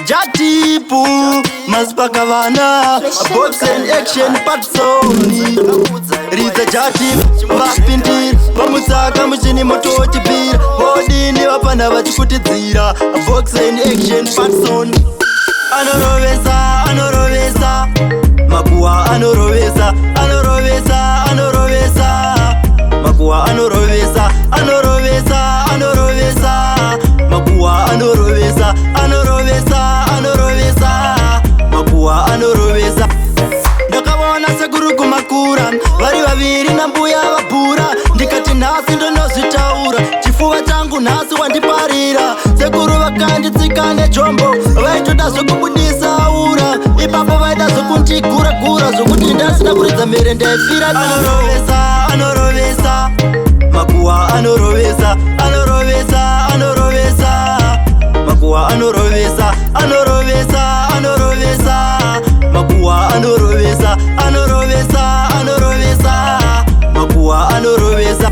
Jatipu Maspakavana Box and action Patsoni Rita Jatip Vapindir Vamusaka Mushini Motochi Beer Bodini Vapana Vachikutidzira Box and action Patsoni Anorovesa, Anorovesa Makua Anorovesa, Anorovesa, Anorovesa Makua Anorovesa, Anorovesa, Anorovesa Makua Anorovesa, Anorovesa, Anorovesa Makua Anorovesa Ndakavona sekuru kumakura vari vaviri nambuya vabhura ndikati nhasi ndonozvitaura chifuva changu nhasi wandiparira sekuru vakanditsika nejombo vaitoda zvokubudisa ura ipapo vaida zvokundigura-gura zvokuti ndasina kuridza mhere ndaifira anorovesa anorovesa Makua anorovesa anorovesa anorovesa Makua anorovesa anorovesa anorovesa Makua anorovesa anorovesa anorovesa Makua anorovesa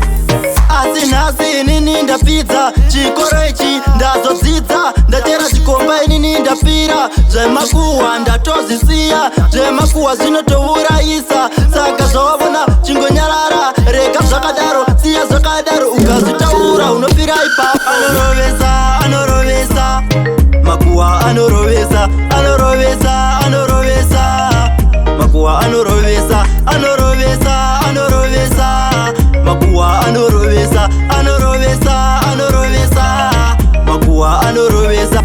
asi nhasi inini ndapidza chikoro ichi ndazodzidza ndatera chikomba inini ndapfira zvemakuhwa ndatozvisiya zvemakuhwa zvinotourayisa saka zvawavona chingonyarara rega zvakadaro siya zvakadaro ukazvitaura unofira ipapo anorovesa anorovesa Makua anorovesa anorovesa anorovesa Makua anorovesa anorovesa anorovesa Makua anorovesa anorovesa anorovesa Makua anorovesa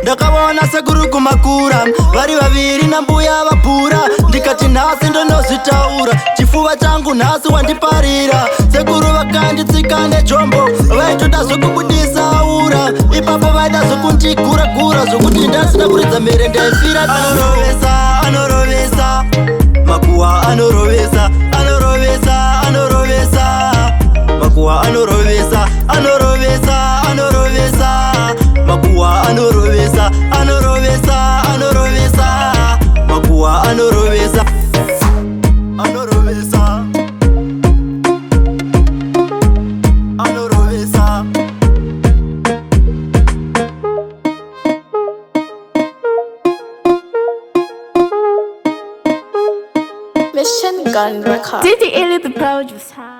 ndakavona sekuru kumakura vari vaviri nambuya vabhura ndikati nhasi ndonozvitaura chifuva changu nhasi wandiparira sekuru vakanditsika nejombo vaitoda zvokubudisa ura ipapo vaida zvokundigura-gura zvokuti ndasina kuridza mhere ndaifira anorovesa anorovesa Makua anorovesa anorovesa anorovesa Makua anorovesa anorovesa anorovesa Makua anorovesa anorovesa anorovesa Makua anorovesa anorovesa anorovesa Mission Gun Record. Did the producer?